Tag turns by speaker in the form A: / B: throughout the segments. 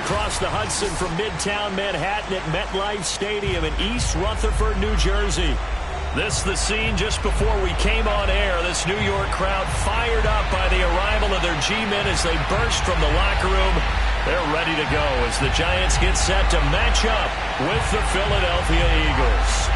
A: across the Hudson from Midtown Manhattan at MetLife Stadium in East Rutherford, New Jersey. This is the scene just before we came on air. This New York crowd fired up by the arrival of their G-men as they burst from the locker room. They're ready to go as the Giants get set to match up with the Philadelphia Eagles.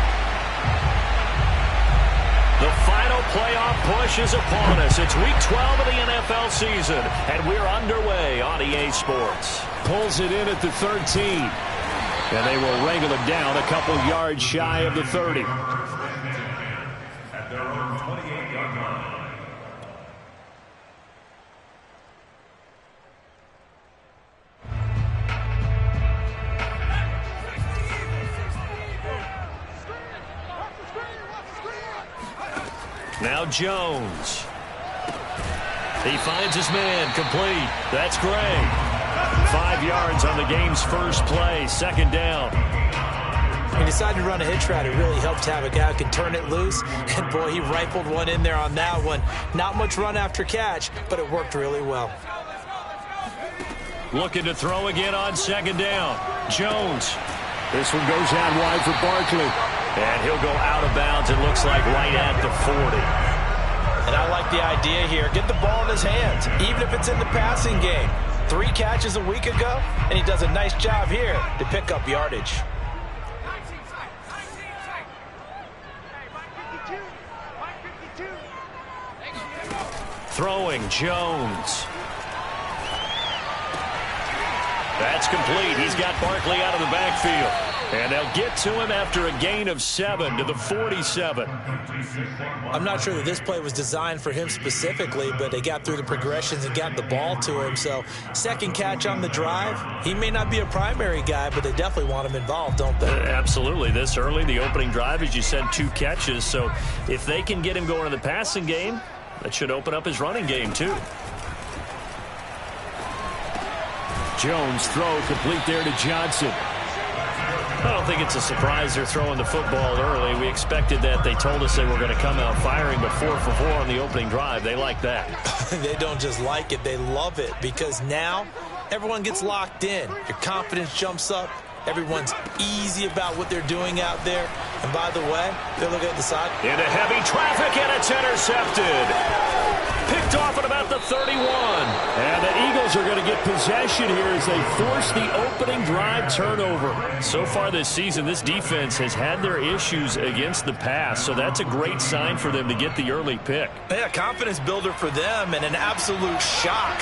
A: The final playoff push is upon us. It's Week 12 of the NFL season, and we're underway on EA Sports.
B: Pulls it in at the 13.
A: And they will wrangle him down a couple yards shy of the 30.
C: At their own 28-yard line.
A: Now Jones. He finds his man complete. That's Gray. 5 yards on the game's first play. Second down.
D: He decided to run a hitch route. It really helped to have a guy who can turn it loose. And, boy, he rifled one in there on that one. Not much run after catch, but it worked really well.
A: Looking to throw again on second down. Jones. This one goes out wide for Barkley. And he'll go out of bounds, it looks like, right at the 40.
D: And I like the idea here. Get the ball in his hands, even if it's in the passing game. 3 catches a week ago, and he does a nice job here to pick up yardage.
A: Throwing, Jones. That's complete. He's got Barkley out of the backfield. And they'll get to him after a gain of 7 to the 47.
D: I'm not sure that this play was designed for him specifically, but they got through the progressions and got the ball to him. So second catch on the drive. He may not be a primary guy, but they definitely want him involved, don't they?
A: Absolutely. This early, the opening drive, as you said, 2 catches. So if they can get him going in the passing game, that should open up his running game too. Jones throw complete there to Johnson. I don't think it's a surprise they're throwing the football early. We expected that. They told us they were going to come out firing, but 4 for 4 on the opening drive. They like that.
D: They don't just like it, they love it, because now everyone gets locked in. Your confidence jumps up. Everyone's easy about what they're doing out there. And by the way, they're looking at the side.
A: Into heavy traffic, and it's intercepted. Picked off at about the 31. And the Eagles are going to get possession here as they force the opening drive turnover. So far this season, this defense has had their issues against the pass, so that's a great sign for them to get the early pick.
D: Yeah, confidence builder for them, and an absolute shock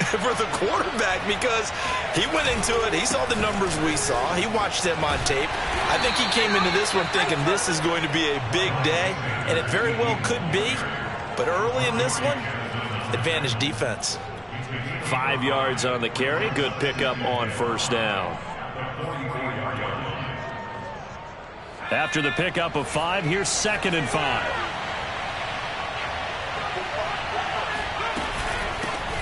D: for the quarterback, because he went into it, he saw the numbers we saw, he watched them on tape. I think he came into this one thinking this is going to be a big day, and it very well could be. But early in this one, advantage defense.
A: 5 yards on the carry. Good pickup on first down. After the pickup of 5, here's 2nd and 5.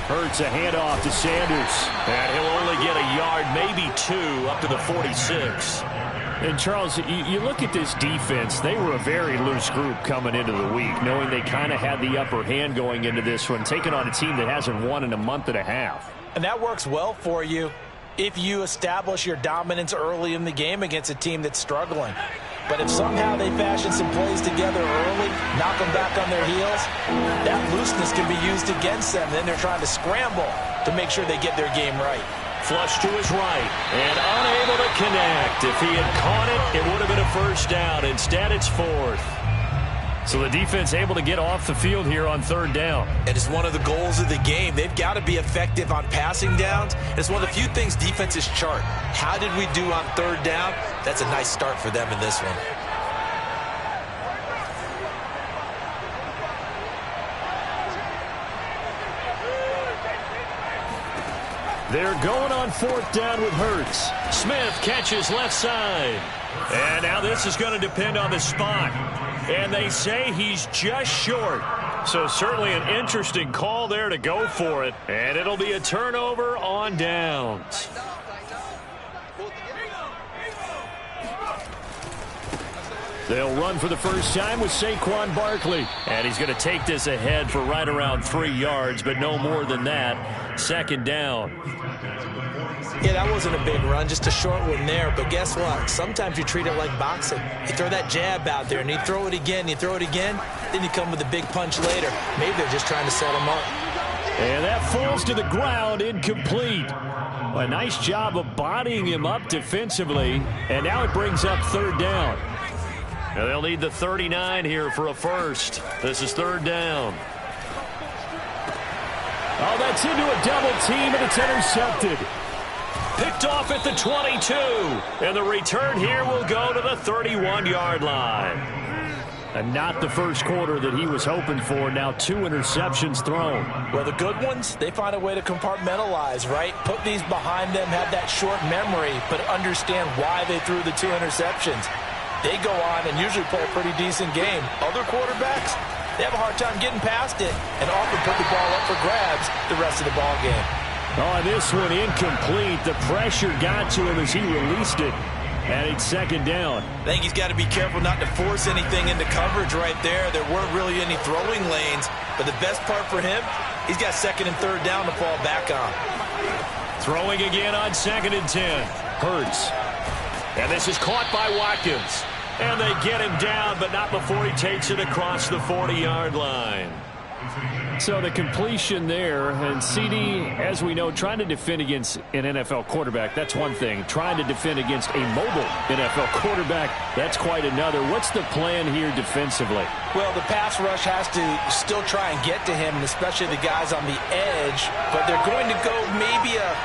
A: Hurts a handoff to Sanders. And he'll only get a yard, maybe 2, up to the 46. And, Charles, you look at this defense, they were a very loose group coming into the week, knowing they kind of had the upper hand going into this one, taking on a team that hasn't won in a month and a half.
D: And that works well for you if you establish your dominance early in the game against a team that's struggling. But if somehow they fashion some plays together early, knock them back on their heels, that looseness can be used against them. Then they're trying to scramble to make sure they get their game right.
A: Flush to his right and unable to connect. If he had caught it, it would have been a first down. Instead, it's 4th. So the defense able to get off the field here on 3rd down.
D: And it's one of the goals of the game. They've got to be effective on passing downs. It's one of the few things defenses chart. How did we do on 3rd down? That's a nice start for them in this one.
A: They're going on 4th down with Hurts. Smith catches left side. And now this is going to depend on the spot. And they say he's just short. So certainly an interesting call there to go for it. And it'll be a turnover on downs. They'll run for the first time with Saquon Barkley. And he's going to take this ahead for right around 3 yards, but no more than that. 2nd down.
D: Yeah, that wasn't a big run, just a short one there. But guess what? Sometimes you treat it like boxing. You throw that jab out there, and you throw it again, you throw it again, then you come with a big punch later. Maybe they're just trying to set him up.
A: And that falls to the ground, incomplete. A nice job of bodying him up defensively, and now it brings up third down. And they'll need the 39 here for a first. This is third down. Oh, that's into a double team, and it's intercepted. Picked off at the 22. And the return here will go to the 31-yard line. And not the first quarter that he was hoping for. Now 2 interceptions thrown.
D: Well, the good ones, they find a way to compartmentalize, right? Put these behind them, have that short memory, but understand why they threw the 2 interceptions. They go on and usually play a pretty decent game. Other quarterbacks, they have a hard time getting past it and often put the ball up for grabs the rest of the ball game.
A: Oh, this one incomplete. The pressure got to him as he released it. And it's second down.
D: I think he's got to be careful not to force anything into coverage right there. There weren't really any throwing lanes. But the best part for him, he's got second and third down to fall back on.
A: Throwing again on 2nd and 10. Hurts. And this is caught by Watkins. And they get him down, but not before he takes it across the 40-yard line. So the completion there, and CD, as we know, trying to defend against an NFL quarterback, that's one thing. Trying to defend against a mobile NFL quarterback, that's quite another. What's the plan here defensively?
D: Well, the pass rush has to still try and get to him, and especially the guys on the edge, but they're going to go maybe a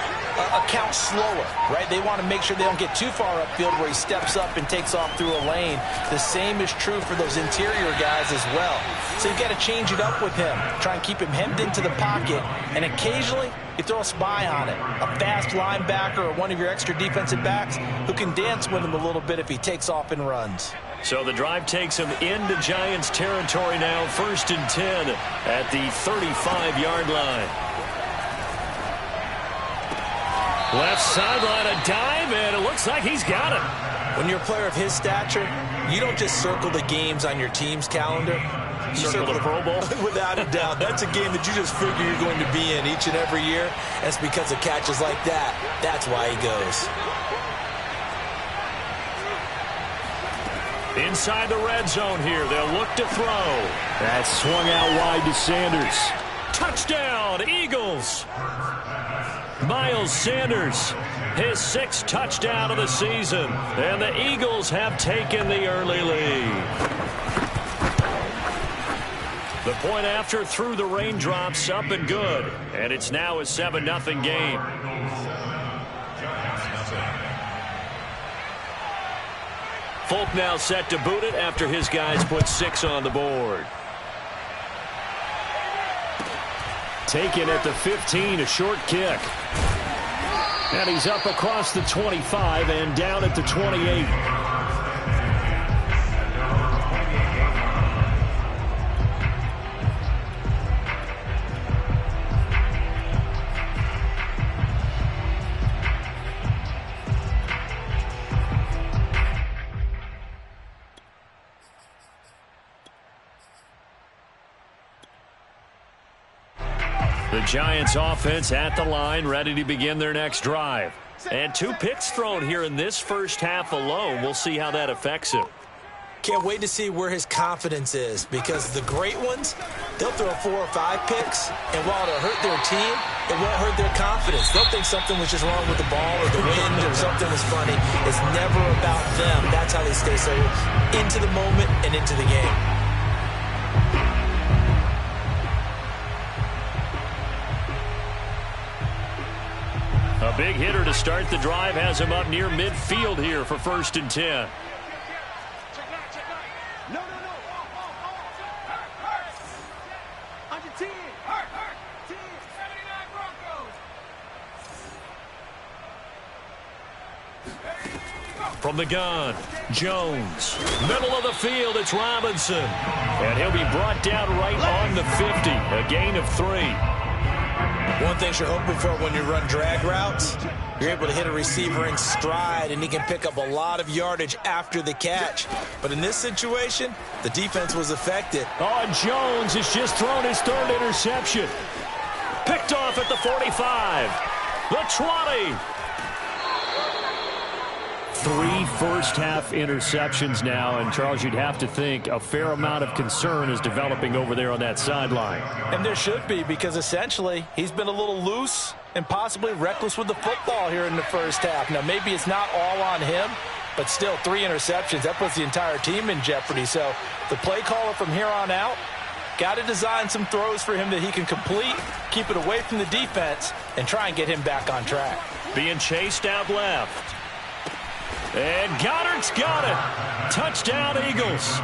D: count slower, right? They want to make sure they don't get too far upfield where he steps up and takes off through a lane. The same is true for those interior guys as well. So you've got to change it up with him. Try and keep him hemmed into the pocket, and occasionally you throw a spy on it. A fast linebacker or one of your extra defensive backs who can dance with him a little bit if he takes off and runs.
A: So the drive takes him into Giants territory now, 1st and 10 at the 35-yard line. Left sideline, a dive, and it looks like he's got it.
D: When you're a player of his stature, you don't just circle the games on your team's calendar. You
A: circle the Pro Bowl?
D: Without a doubt. That's a game that you just figure you're going to be in each and every year. That's because of catches like that. That's why he goes.
A: Inside the red zone here, they'll look to throw. That swung out wide to Sanders. Touchdown, Eagles! Miles Sanders, his 6th touchdown of the season, and the Eagles have taken the early lead. The point after through the raindrops, up and good, and it's now a 7-0 game. Folk now set to boot it after his guys put 6 on the board. Taken at the 15, a short kick. And he's up across the 25 and down at the 28. The Giants offense at the line, ready to begin their next drive. And 2 picks thrown here in this first half alone. We'll see how that affects him.
D: Can't wait to see where his confidence is, because the great ones, they'll throw 4 or 5 picks, and while it'll hurt their team, it won't hurt their confidence. They'll think something was just wrong with the ball or the wind or something was funny. It's never about them. That's how they stay so into the moment and into the game.
A: A big hitter to start the drive has him up near midfield here for 1st and 10. From the gun, Jones. Middle of the field, it's Robinson. And he'll be brought down right on the 50. A gain of 3.
D: One thing you're hoping for when you run drag routes, you're able to hit a receiver in stride, and he can pick up a lot of yardage after the catch. But in this situation, the defense was affected.
A: Oh, and Jones has just thrown his 3rd interception. Picked off at the 45. The 20. 3 first-half interceptions now, and Charles, you'd have to think a fair amount of concern is developing over there on that sideline.
D: And there should be, because essentially he's been a little loose and possibly reckless with the football here in the first half. Now, maybe it's not all on him, but still 3 interceptions. That puts the entire team in jeopardy. So the play caller from here on out got to design some throws for him that he can complete, keep it away from the defense, and try and get him back on track.
A: Being chased out left. And Goddard's got it. Touchdown, Eagles.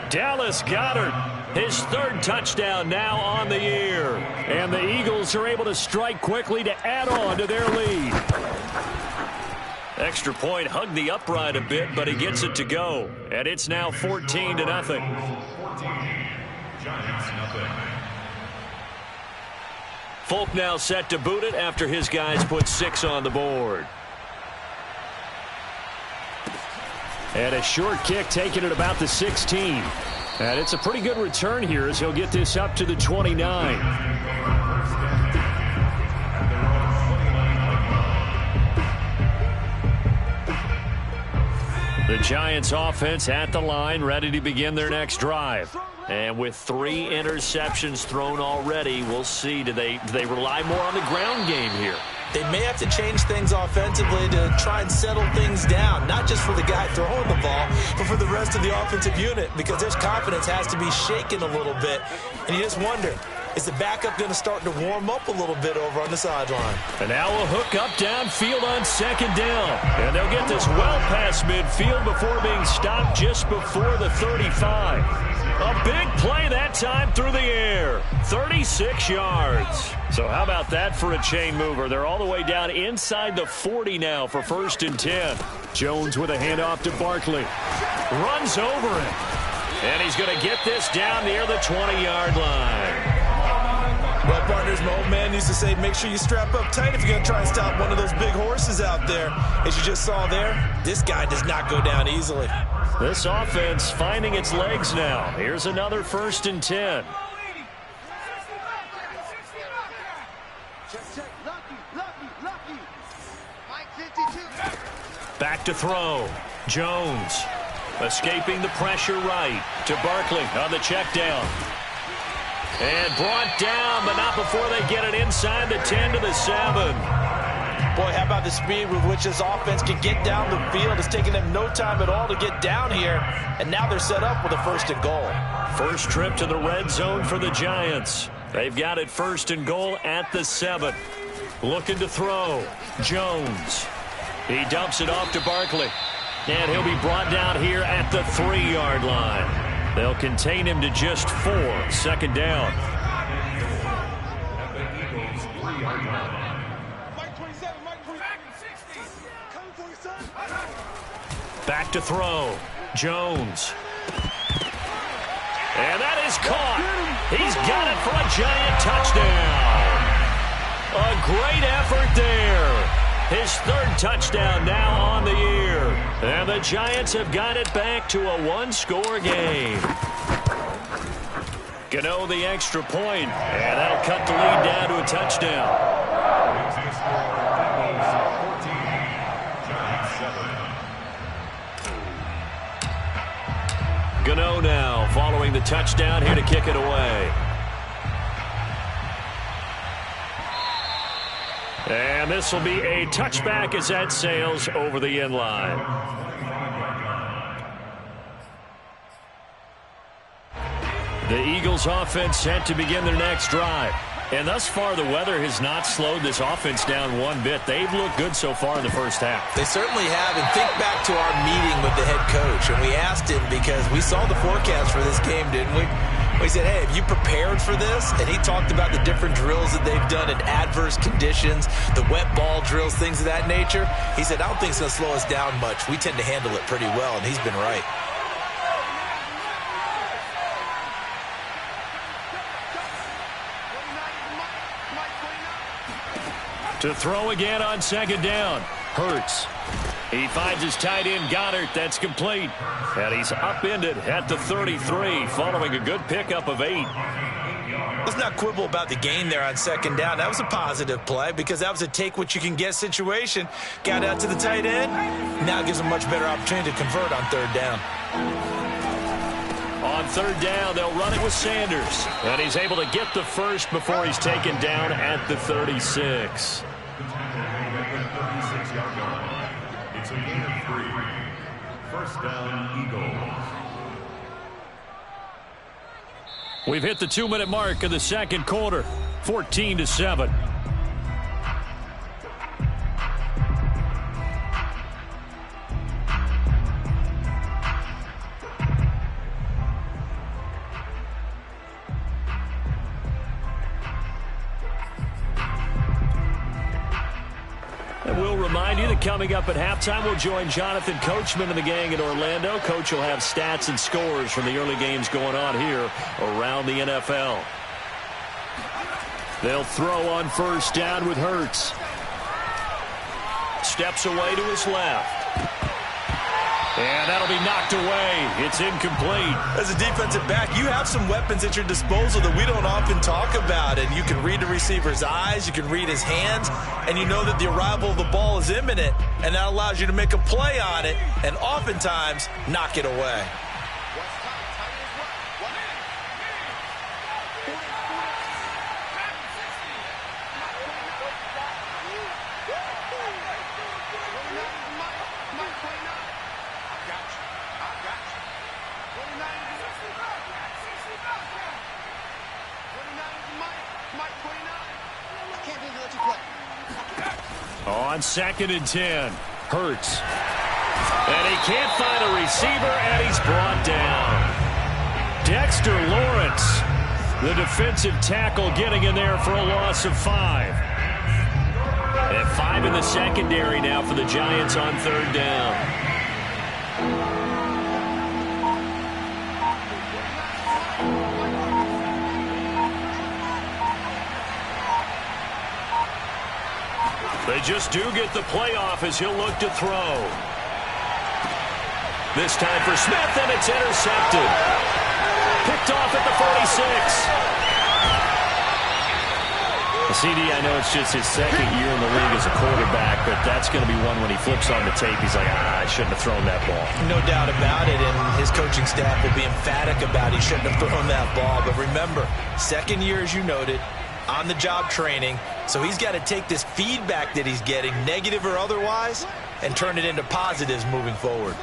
A: Dallas Goedert, his 3rd touchdown now on the year. And the Eagles are able to strike quickly to add on to their lead. Extra point hugged the upright a bit, but he gets it to go. And it's now 14-0.
C: 14, Giants nothing.
A: Folk now set to boot it after his guys put 6 on the board. And a short kick taken at about the 16. And it's a pretty good return here as he'll get this up to the 29. The Giants offense at the line, ready to begin their next drive. And with 3 interceptions thrown already, we'll see, do they rely more on the ground game here?
D: They may have to change things offensively to try and settle things down, not just for the guy throwing the ball, but for the rest of the offensive unit, because their confidence has to be shaken a little bit. And you just wonder, is the backup going to start to warm up a little bit over on the sideline?
A: And now a hook up downfield on 2nd down. And they'll get this well past midfield before being stopped just before the 35. A big play that time through the air. 36 yards. So how about that for a chain mover? They're all the way down inside the 40 now for 1st and 10. Jones with a handoff to Barkley. Runs over it. And he's going to get this down near the 20-yard line.
D: Well, partners, my old man used to say, make sure you strap up tight if you're going to try and stop one of those big horses out there. As you just saw there, this guy does not go down easily.
A: This offense finding its legs now. Here's another 1st and 10. Back to throw. Jones escaping the pressure right to Barkley on the check down. And brought down, but not before they get it inside the 10 to the 7.
D: Boy, how about the speed with which this offense can get down the field? It's taking them no time at all to get down here, and now they're set up with a 1st and goal.
A: First trip to the red zone for the Giants. They've got it 1st and goal at the 7. Looking to throw. Jones. He dumps it off to Barkley. And he'll be brought down here at the 3-yard line. They'll contain him to just 4. 2nd down. Back to throw. Jones. And that is caught. He's got it for a Giant touchdown. A great effort there. His 3rd touchdown now on the year. And the Giants have got it back to a 1-score game. Gano the extra point, and that'll cut the lead down to a touchdown. Gano now following the touchdown here to kick it away. And this will be a touchback as that sails over the end line. The Eagles offense set to begin their next drive. And thus far, the weather has not slowed this offense down one bit. They've looked good so far in the first half.
D: They certainly have. And think back to our meeting with the head coach. And we asked him, because we saw the forecast for this game, didn't we? We said, hey, have you prepared for this? And he talked about the different drills that they've done in adverse conditions, the wet ball drills, things of that nature. He said, I don't think it's going to slow us down much. We tend to handle it pretty well, and he's been right.
A: To throw again on 2nd down. Hurts. He finds his tight end, Goddard. That's complete. And he's upended at the 33 following a good pickup of 8.
D: Let's not quibble about the gain there on second down. That was a positive play because that was a take-what-you-can-get situation. Got out to the tight end. Now gives him a much better opportunity to convert on third down.
A: On third down, they'll run it with Sanders. And he's able to get the first before he's taken down at the 36.
C: It's a gain of 3. First down, Eagles.
A: We've hit the 2-minute mark of the second quarter, 14-7. And we'll remind you that coming up at halftime, we'll join Jonathan Coachman and the gang in Orlando. Coach will have stats and scores from the early games going on here around the NFL. They'll throw on first down with Hurts. Steps away to his left. And that'll be knocked away. It's incomplete.
D: As a defensive back, you have some weapons at your disposal that we don't often talk about. And you can read the receiver's eyes, you can read his hands, and you know that the arrival of the ball is imminent. And that allows you to make a play on it and oftentimes knock it away.
A: On 2nd and 10, Hurts. And he can't find a receiver, and he's brought down. Dexter Lawrence, the defensive tackle, getting in there for a loss of 5. And 5 in the secondary now for the Giants on third down. They just do get the playoff as he'll look to throw. This time for Smith, and it's intercepted. Picked off at the 46. CD, I know it's just his second year in the league as a quarterback, but that's going to be one when he flips on the tape. He's like, I shouldn't have thrown that ball.
D: No doubt about it, and his coaching staff will be emphatic about he shouldn't have thrown that ball. But remember, second year, as you noted, on-the-job training, so he's got to take this feedback that he's getting, negative or otherwise, and turn it into positives moving forward.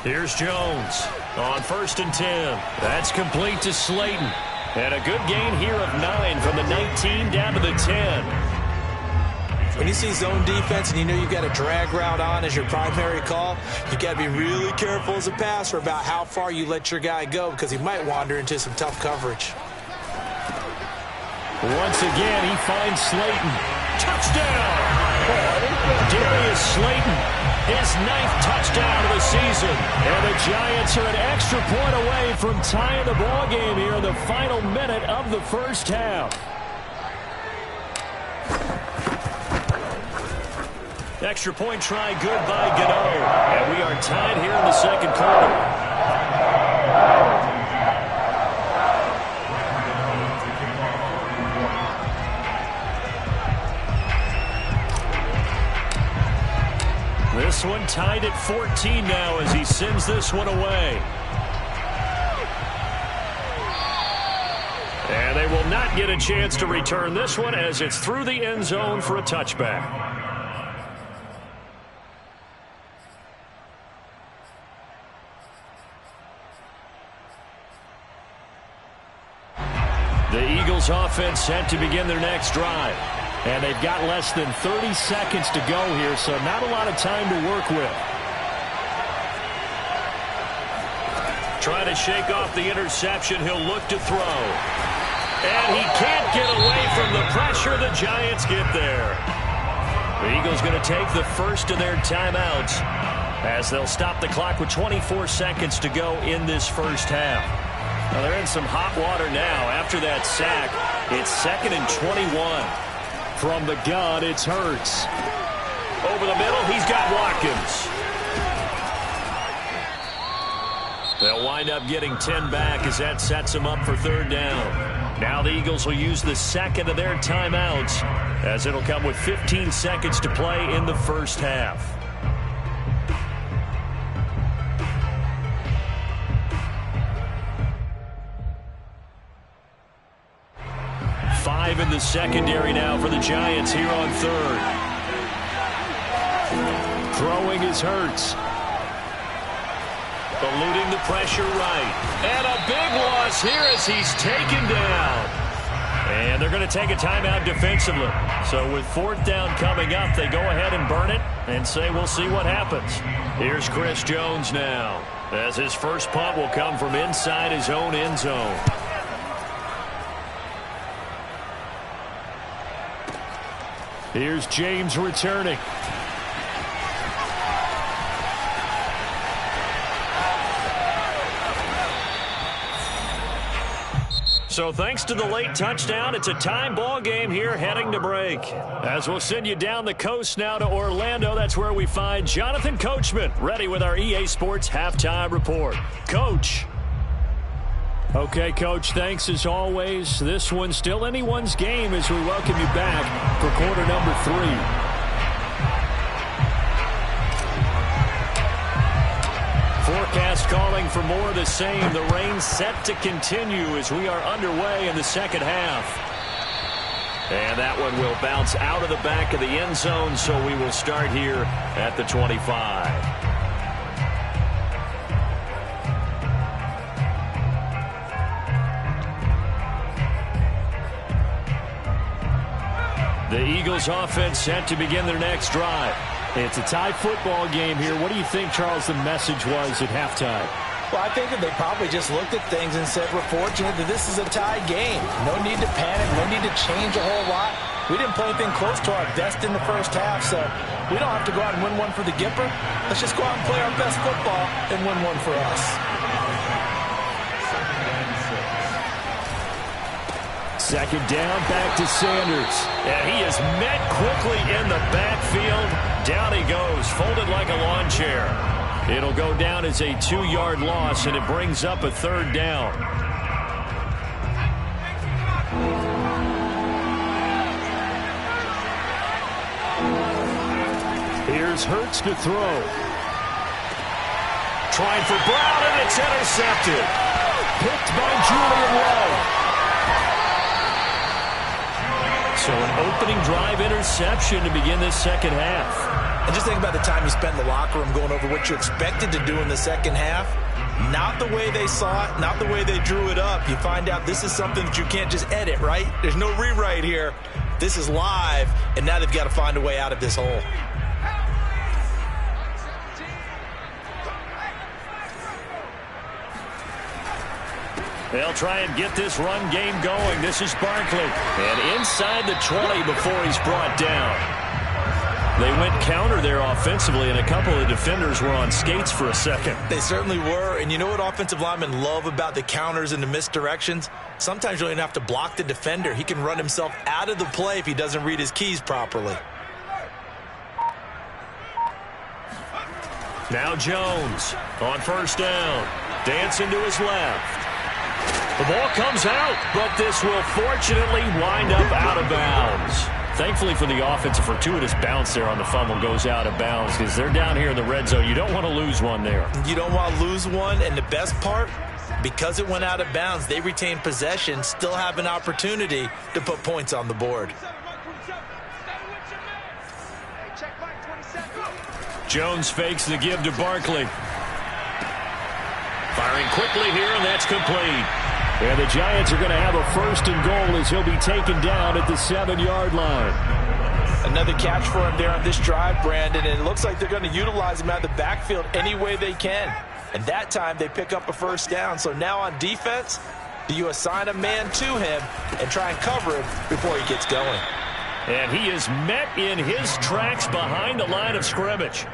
A: Here's Jones on 1st and 10. That's complete to Slayton. And a good gain here of 9 from the 19 down to the 10.
D: When you see zone defense and you know you've got a drag route on as your primary call, you've got to be really careful as a passer about how far you let your guy go because he might wander into some tough coverage.
A: Once again, he finds Slayton. Touchdown! Darius Slayton, his 9th touchdown of the season. And the Giants are an extra point away from tying the ball game here in the final minute of the first half. Extra point try good by Gano. And we are tied here in the second quarter. This one tied at 14 now as he sends this one away. And they will not get a chance to return this one as it's through the end zone for a touchback. The Eagles offense set to begin their next drive. And they've got less than 30 seconds to go here, so not a lot of time to work with. Trying to shake off the interception, he'll look to throw. And he can't get away from the pressure. The Giants get there. The Eagles going to take the first of their timeouts as they'll stop the clock with 24 seconds to go in this first half. Now they're in some hot water now. After that sack, it's 2nd and 21. From the gun, it's Hurts. Over the middle, he's got Watkins. They'll wind up getting 10 back as that sets him up for third down. Now the Eagles will use the second of their timeouts, as it'll come with 15 seconds to play in the first half. 5 in the secondary now for the Giants here on third.
B: Throwing is Hurts.
A: Eluding the pressure right. And a big loss here as he's taken down. And they're going to take a timeout defensively. So with fourth down coming up, they go ahead and burn it and say we'll see what happens. Here's Chris Jones now, as his first punt will come from inside his own end zone.
B: Here's James returning.
A: So thanks to the late touchdown, it's a time ball game here heading to break. As we'll send you down the coast now to Orlando, that's where we find Jonathan Coachman ready with our EA Sports halftime report. Coach.
B: Okay, Coach, thanks as always. This one's still anyone's game as we welcome you back for quarter number 3.
A: Forecast calling for more of the same. The rain set to continue as we are underway in the second half. And that one will bounce out of the back of the end zone, so we will start here at the 25. The Eagles offense set to begin their next drive.
B: It's a tie football game here. What do you think, Charles, the message was at halftime?
D: Well, I think that they probably just looked at things and said, we're fortunate that this is a tie game. No need to panic, no need to change a whole lot. We didn't play anything close to our best in the first half, so we don't have to go out and win one for the Gipper. Let's just go out and play our best football and win one for us.
B: Second down, back to Sanders.
A: And he is met quickly in the backfield. Down he goes, folded like a lawn chair. It'll go down as a 2-yard loss, and it brings up a third down.
B: Here's Hurts to throw.
A: Trying for Brown, and it's intercepted.
B: Picked by Julian Lowe.
A: So an opening drive interception to begin this second half.
D: And just think about the time you spent in the locker room going over what you expected to do in the second half. Not the way they saw it, not the way they drew it up. You find out this is something that you can't just edit, right? There's no rewrite here. This is live, and now they've got to find a way out of this hole.
A: They'll try and get this run game going. This is Barkley. And inside the 20 before he's brought down. They went counter there offensively, and a couple of defenders were on skates for a second.
D: They certainly were. And you know what offensive linemen love about the counters and the misdirections? Sometimes you don't even have to block the defender. He can run himself out of the play if he doesn't read his keys properly.
A: Now Jones on first down. Dancing to his left. The ball comes out, but this will fortunately wind up out of bounds. Thankfully for the offense, a fortuitous bounce there on the fumble goes out of bounds because they're down here in the red zone. You don't want to lose one there.
D: You don't want to lose one, and the best part, because it went out of bounds, they retain possession, still have an opportunity to put points on the board.
A: Jones fakes the give to Barkley. Firing quickly here, and that's complete.
B: And the Giants are going to have a first and goal as he'll be taken down at the 7-yard line.
D: Another catch for him there on this drive, Brandon, and it looks like they're going to utilize him out of the backfield any way they can. And that time they pick up a first down. So now on defense, do you assign a man to him and try and cover him before he gets going?
A: And he is met in his tracks behind the line of scrimmage.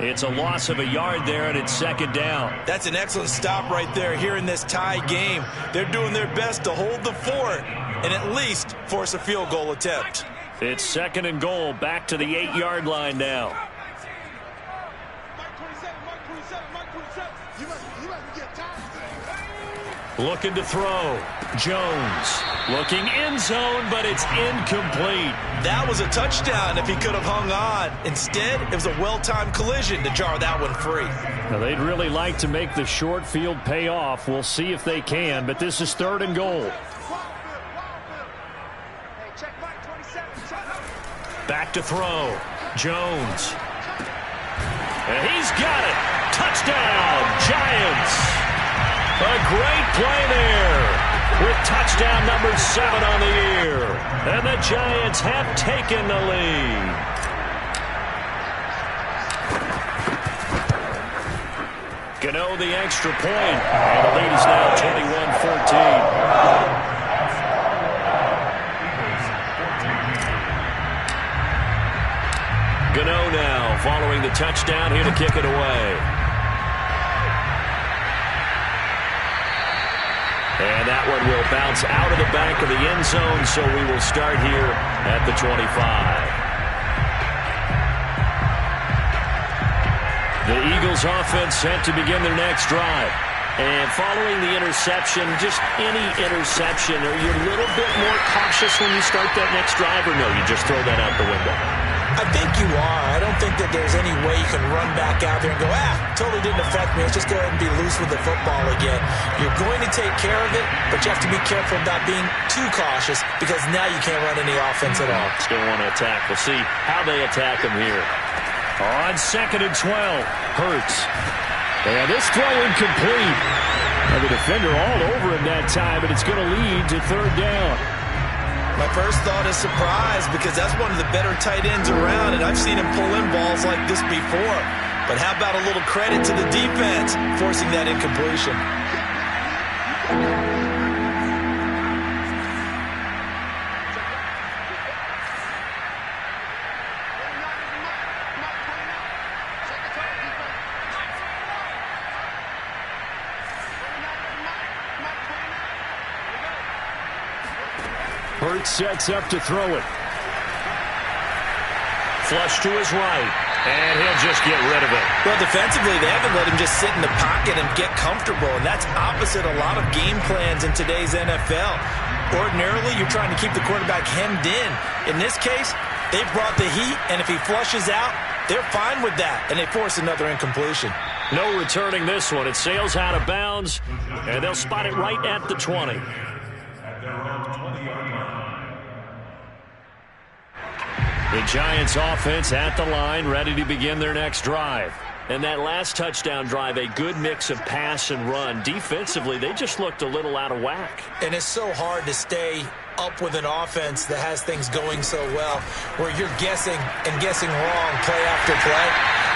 A: It's a loss of a yard there, and it's second down.
D: That's an excellent stop right there here in this tie game. They're doing their best to hold the fort and at least force a field goal attempt.
A: It's second and goal, back to the 8-yard line now. Looking to throw. Jones looking end zone, but it's incomplete.
D: That was a touchdown if he could have hung on. Instead, it was a well-timed collision to jar that one free.
B: Now, they'd really like to make the short field pay off. We'll see if they can, but this is 3rd and goal.
A: Back to throw. Jones. And he's got it. Touchdown, Giants. A great play there with touchdown number 7 on the year. And the Giants have taken the lead. Gano the extra point. And the lead is now 21-14. Gano now following the touchdown here to kick it away. And that one will bounce out of the back of the end zone, so we will start here at the 25. The Eagles offense set to begin their next drive. And following the interception, just any interception, are you a little bit more cautious when you start that next drive, or no, you just throw that out the window?
D: I think you are. I don't think that there's any way you can run back out there and go, totally didn't affect me. Let's just go ahead and be loose with the football again. You're going to take care of it, but you have to be careful about being too cautious because now you can't run any offense at all.
A: Still want to attack. We'll see how they attack him here. On 2nd and 12, Hurts. And this throw incomplete. And the defender all over him that time, but it's going to lead to 3rd down.
D: My first thought is surprise because that's one of the better tight ends around, and I've seen him pull in balls like this before. But how about a little credit to the defense forcing that incompletion?
B: Hurts sets up to throw it.
A: Flush to his right, and he'll just get rid of it.
D: Well, defensively, they haven't let him just sit in the pocket and get comfortable, and that's opposite a lot of game plans in today's NFL. Ordinarily, you're trying to keep the quarterback hemmed in. In this case, they brought the heat, and if he flushes out, they're fine with that, and they force another incompletion.
A: No returning this one. It sails out of bounds, and they'll spot it right at the 20. The Giants offense at the line, ready to begin their next drive. And that last touchdown drive, a good mix of pass and run. Defensively, they just looked a little out of whack.
D: And it's so hard to stay up with an offense that has things going so well, where you're guessing and guessing wrong play after play.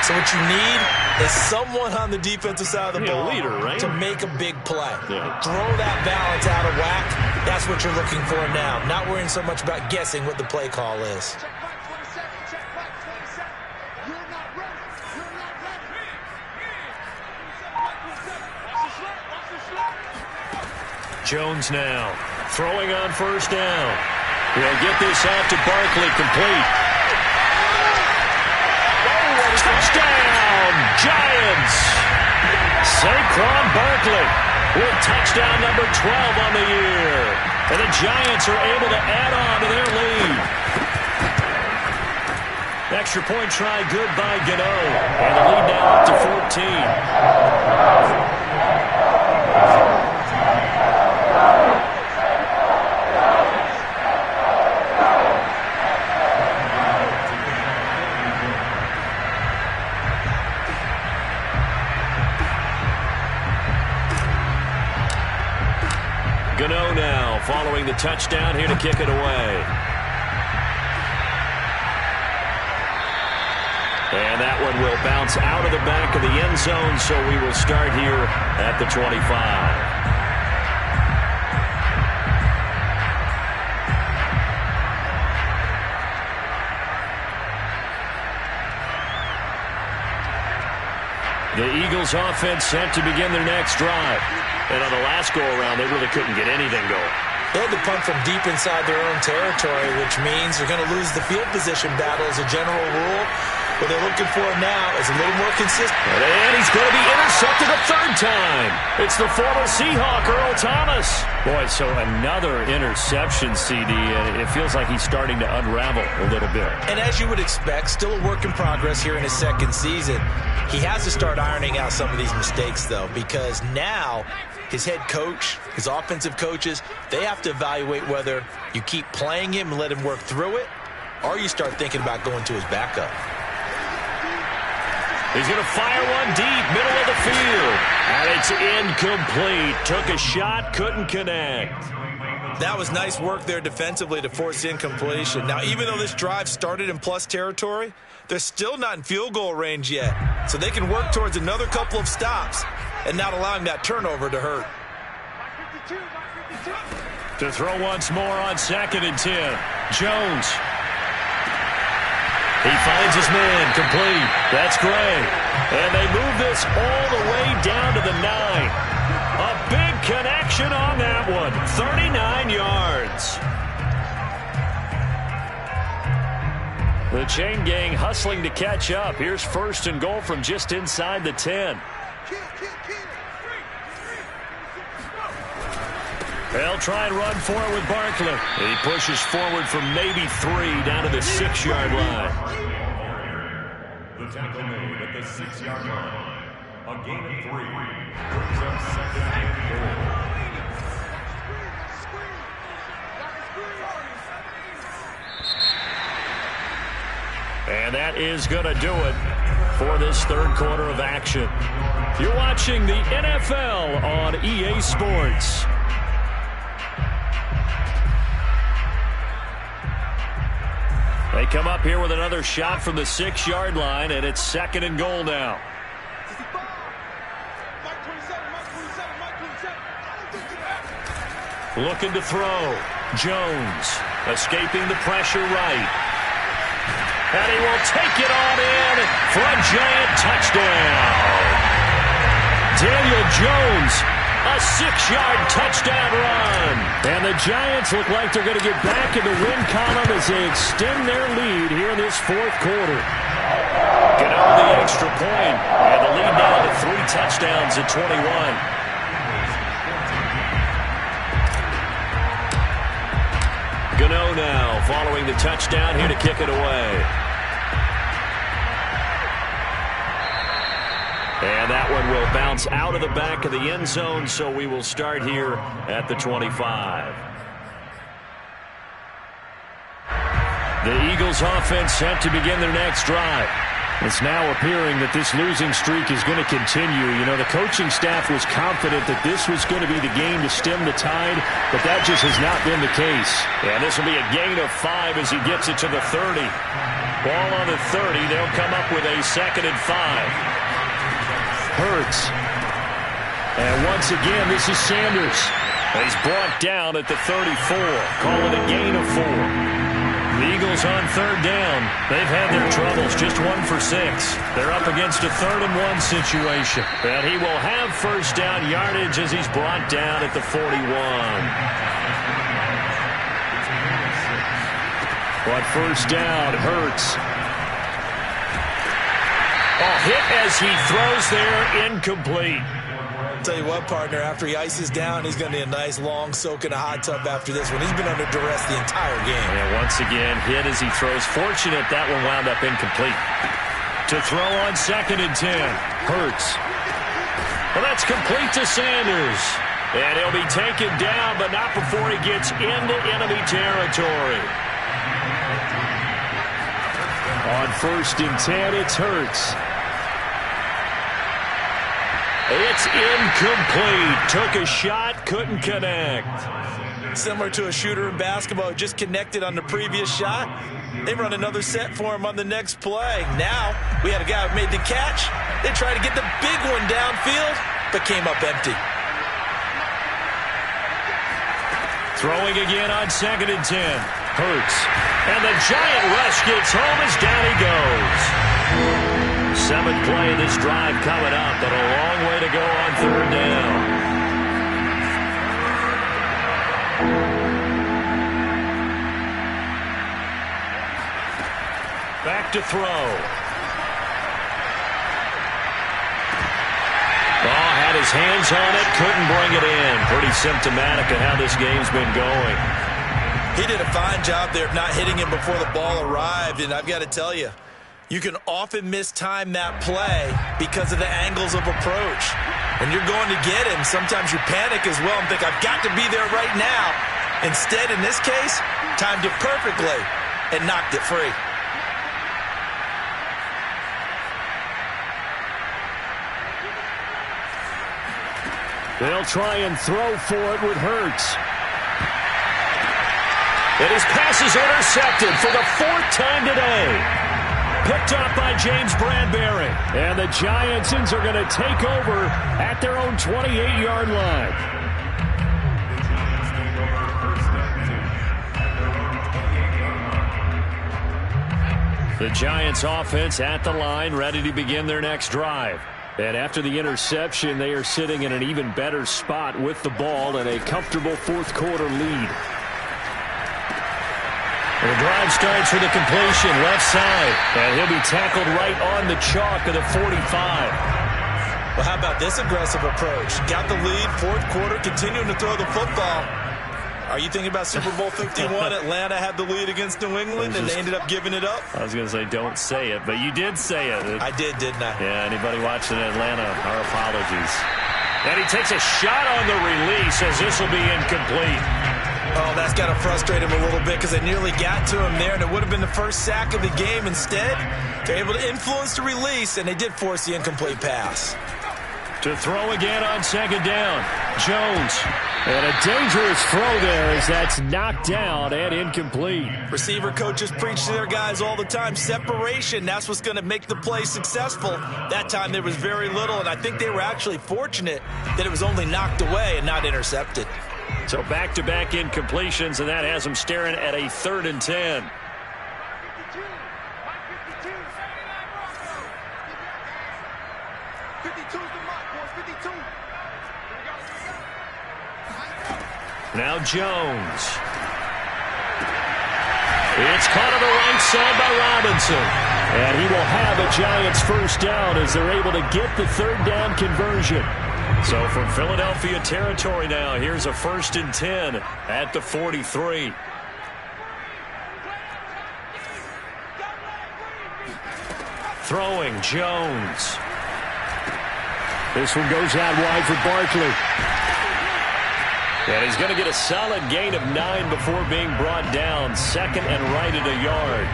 D: So what you need is someone on the defensive side of the ball
A: leader, right?
D: to make a big play.
A: Yeah.
D: Throw that balance out of whack. That's what you're looking for now. Not worrying so much about guessing what the play call is.
A: Jones now throwing on 1st down. He'll get this out to Barkley, complete. Touchdown, Giants! Saquon Barkley with touchdown number 12 on the year. And the Giants are able to add on to their lead. Extra point try good by Gano. And the lead now up to 14. Gano now following the touchdown here to kick it away. And that one will bounce out of the back of the end zone, so we will start here at the 25. The Eagles offense set to begin their next drive. And on the last go-around, they really couldn't get anything going.
D: They had to punt from deep inside their own territory, which means you're going to lose the field position battle as a general rule. What they're looking for now is a little more consistent.
A: And he's going to be intercepted a third time. It's the former Seahawk, Earl Thomas. Boy, so another interception, CD, and it feels like he's starting to unravel a little bit.
D: And as you would expect, still a work in progress here in his second season. He has to start ironing out some of these mistakes, though, because now his head coach, his offensive coaches, they have to evaluate whether you keep playing him and let him work through it, or you start thinking about going to his backup.
A: He's going to fire one deep, middle of the field. And it's incomplete. Took a shot, couldn't connect.
D: That was nice work there defensively to force incompletion. Now, even though this drive started in plus territory, they're still not in field goal range yet. So they can work towards another couple of stops and not allowing that turnover to hurt.
A: To throw once more on 2nd and 10. Jones. He finds his man, complete. That's Gray. And they move this all the way down to the 9. A big connection on that one. 39 yards. The chain gang hustling to catch up. Here's 1st and goal from just inside the 10. They'll try and run for it with Barkley. He pushes forward from maybe 3 down to the 6-yard line.
C: The tackle made at the 6-yard line. A gain of 3. Brings up 2nd and 4.
A: And that is going to do it for this third quarter of action. You're watching the NFL on EA Sports. They come up here with another shot from the 6-yard line, and it's 2nd and goal now. Looking to throw. Jones escaping the pressure right. And he will take it on in for a giant touchdown. Daniel Jones, a 6-yard touchdown run. And the Giants look like they're going to get back in the win column as they extend their lead here in this fourth quarter. Get over the extra point, and the lead now to 3 touchdowns at 21. Gano now following the touchdown here to kick it away. And that one will bounce out of the back of the end zone, so we will start here at the 25. The Eagles offense set to begin their next drive. It's now appearing that this losing streak is going to continue. You know, the coaching staff was confident that this was going to be the game to stem the tide, but that just has not been the case. And this will be a gain of 5 as he gets it to the 30. Ball on the 30. They'll come up with a 2nd and 5. Hurts. And once again, this is Sanders. And he's brought down at the 34. Call it a gain of 4. The Eagles on 3rd down. They've had their troubles, just 1 for 6. They're up against a 3rd and 1 situation. And he will have 1st down yardage as he's brought down at the 41. On 1st down, Hurts. Hit as he throws there, incomplete.
D: Tell you what, partner, after he ices down, he's going to need a nice long soak in a hot tub after this one. He's been under duress the entire game.
A: And once again, hit as he throws. Fortunate that one wound up incomplete. To throw on 2nd and 10. Hurts. Well, that's complete to Sanders. And he'll be taken down, but not before he gets into enemy territory. On 1st and 10, it's Hurts. It's incomplete. Took a shot, couldn't connect.
D: Similar to a shooter in basketball, just connected on the previous shot. They run another set for him on the next play. Now, we had a guy who made the catch. They tried to get the big one downfield, but came up empty.
A: Throwing again on 2nd and 10. Hurts. And the giant rush gets home as down he goes. 7th play of this drive coming up, but a long way to go on 3rd down. Back to throw. his hands on it, couldn't bring it in. Pretty symptomatic of how this game's been going.
D: He did a fine job there of not hitting him before the ball arrived, and I've got to tell you, you can often mistime that play because of the angles of approach. When you're going to get him, sometimes you panic as well and think, I've got to be there right now. Instead, in this case, timed it perfectly and knocked it free.
B: They'll try and throw for it with Hurts.
A: And his pass is intercepted for the 4th time today. Picked up by James Bradbury.
B: And the Giantsons are going to take over at their own 28-yard line. The Giants offense at the line, ready to begin their next drive. And after the interception, they are sitting in an even better spot with the ball and a comfortable 4th quarter lead.
A: The drive starts with a completion left side. And he'll be tackled right on the chalk of the 45.
D: Well, how about this aggressive approach? Got the lead, 4th quarter, continuing to throw the football. Are you thinking about Super Bowl 51? Atlanta had the lead against New England, and they ended up giving it up?
A: I was going to say, don't say it, but you did say it.
D: I did, didn't I?
A: Yeah, anybody watching Atlanta, our apologies. And he takes a shot on the release as this will be incomplete.
D: Oh, that's got to frustrate him a little bit because they nearly got to him there, and it would have been the first sack of the game. Instead, they're able to influence the release, and they did force the incomplete pass.
A: To throw again on 2nd down, Jones.
B: And a dangerous throw there as that's knocked down and incomplete.
D: Receiver coaches preach to their guys all the time. Separation, that's what's going to make the play successful. That time there was very little, and I think they were actually fortunate that it was only knocked away and not intercepted.
A: So back-to-back incompletions, and that has them staring at a 3rd and 10. Now Jones. It's caught on the right side by Robinson.
B: And he will have a Giants 1st down as they're able to get the 3rd down conversion.
A: So from Philadelphia territory now, here's a 1st and 10 at the 43. Throwing, Jones.
B: This one goes out wide for Barkley.
A: And he's going to get a solid gain of 9 before being brought down. 2nd and right at a yard.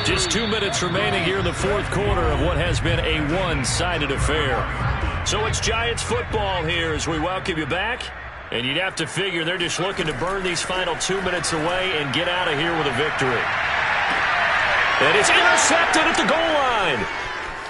A: Just 2 minutes remaining here in the 4th quarter of what has been a one-sided affair. So it's Giants football here as we welcome you back. And you'd have to figure they're just looking to burn these final 2 minutes away and get out of here with a victory. And it's intercepted at the goal line.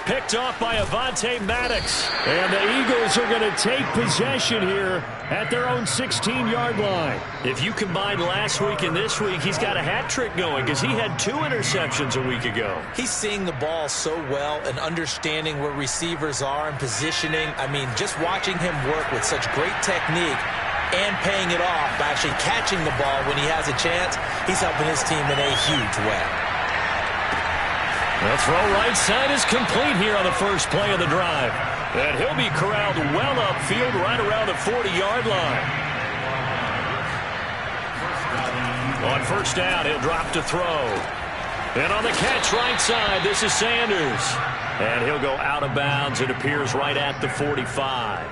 A: Picked off by Avonte Maddox.
B: And the Eagles are going to take possession here at their own 16-yard line.
A: If you combine last week and this week, he's got a hat trick going because he had 2 interceptions a week ago.
D: He's seeing the ball so well and understanding where receivers are and positioning. I mean, just watching him work with such great technique and paying it off by actually catching the ball when he has a chance, he's helping his team in a huge way.
A: The throw right side is complete here on the first play of the drive. And he'll be corralled well upfield right around the 40-yard line. On 1st down, he'll drop to throw. And on the catch right side, this is Sanders. And he'll go out of bounds. It appears right at the 45.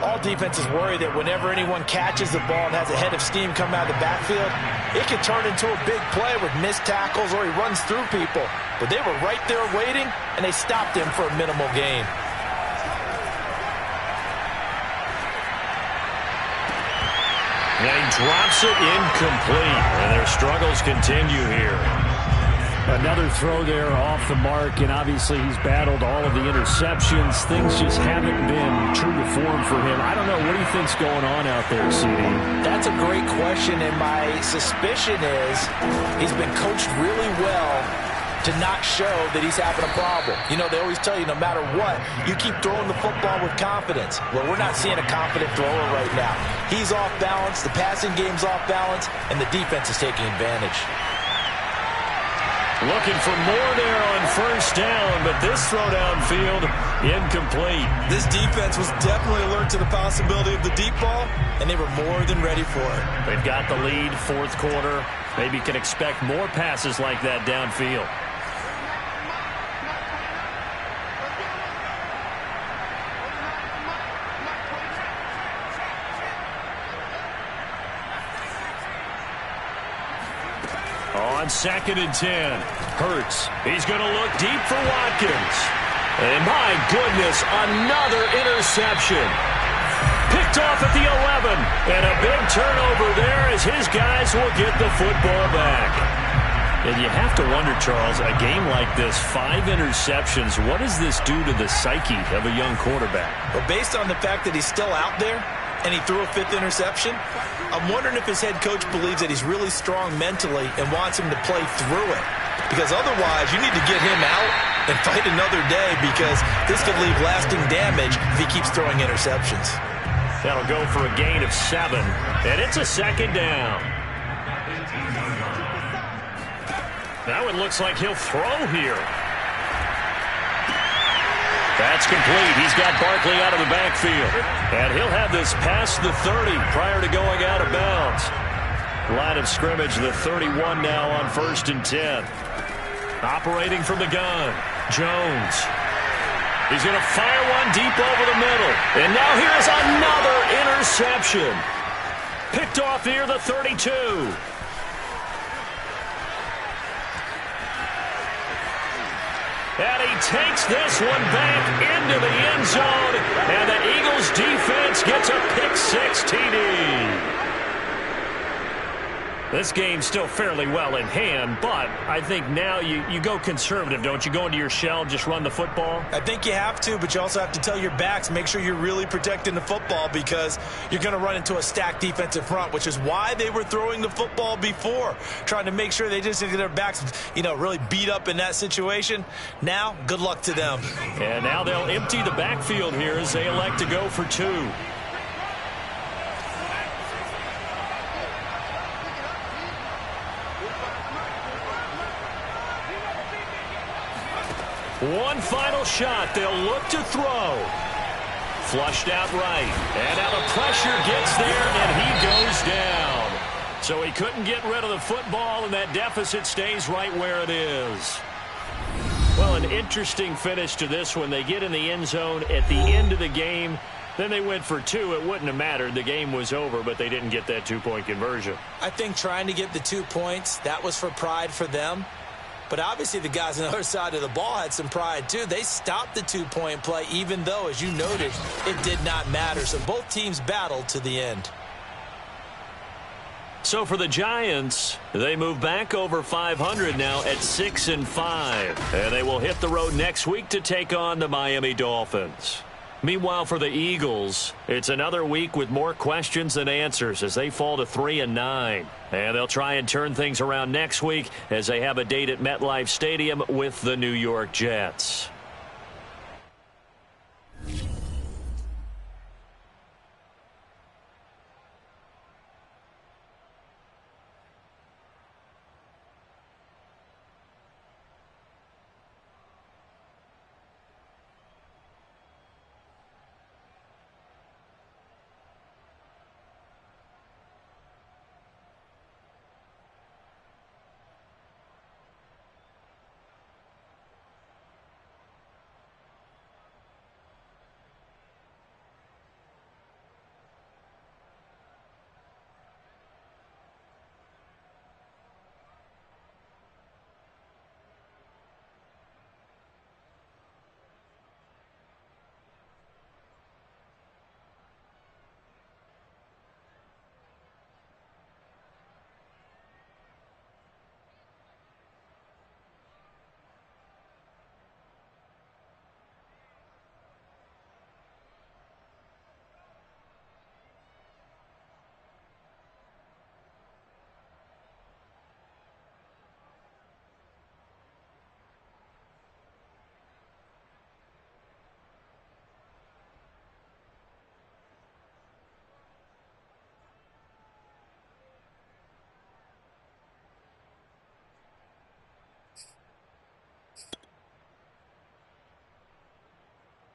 D: All defenses worry that whenever anyone catches the ball and has a head of steam come out of the backfield, it can turn into a big play with missed tackles or he runs through people. But they were right there waiting, and they stopped him for a minimal gain.
A: And he drops it incomplete. And their struggles continue here.
B: Another throw there off the mark, and obviously he's battled all of the interceptions. Things just haven't been true to form for him. I don't know. What do you think's going on out there, CD?
D: That's a great question, and my suspicion is he's been coached really well to not show that he's having a problem. You know, they always tell you no matter what, you keep throwing the football with confidence. Well, we're not seeing a confident thrower right now. He's off balance, the passing game's off balance, and the defense is taking advantage.
A: Looking for more there on first down, but this throw downfield incomplete.
D: This defense was definitely alert to the possibility of the deep ball, and they were more than ready for it.
A: They've got the lead, fourth quarter. Maybe can expect more passes like that downfield. On 2nd and 10, Hurts. He's going to look deep for Watkins. And my goodness, another interception. Picked off at the 11. And a big turnover there as his guys will get the football back. And you have to wonder, Charles, a game like this, 5 interceptions, what does this do to the psyche of a young quarterback?
D: Well, based on the fact that he's still out there and he threw a 5th interception, I'm wondering if his head coach believes that he's really strong mentally and wants him to play through it. Because otherwise, you need to get him out and fight another day, because this could leave lasting damage if he keeps throwing interceptions.
A: That'll go for a gain of 7, and it's a 2nd down. Now it looks like he'll throw here. That's complete. He's got Barkley out of the backfield. And he'll have this past the 30 prior to going out of bounds. Line of scrimmage, the 31 now on 1st and 10. Operating from the gun, Jones. He's going to fire one deep over the middle. And now here's another interception. Picked off near the 32. And he takes this one back into the end zone. And the Eagles defense gets a pick-6 TD. This game's still fairly well in hand, but I think now you go conservative, don't you? Go into your shell, just run the football?
D: I think you have to, but you also have to tell your backs, make sure you're really protecting the football, because you're going to run into a stacked defensive front, which is why they were throwing the football before, trying to make sure they just get their backs, really beat up in that situation. Now, good luck to them.
A: And now they'll empty the backfield here as they elect to go for 2. One final shot. They'll look to throw. Flushed out right. And now the pressure gets there, and he goes down. So he couldn't get rid of the football, and that deficit stays right where it is. Well, an interesting finish to this one. They get in the end zone at the end of the game. Then they went for 2. It wouldn't have mattered. The game was over, but they didn't get that 2-point conversion.
D: I think trying to get the 2 points, that was for pride for them. But obviously the guys on the other side of the ball had some pride too. They stopped the 2-point play, even though, as you noted, it did not matter. So both teams battled to the end.
A: So for the Giants, they move back over 500 now at 6-5. And they will hit the road next week to take on the Miami Dolphins. Meanwhile, for the Eagles, it's another week with more questions than answers as they fall to 3-9. And they'll try and turn things around next week as they have a date at MetLife Stadium with the New York Jets.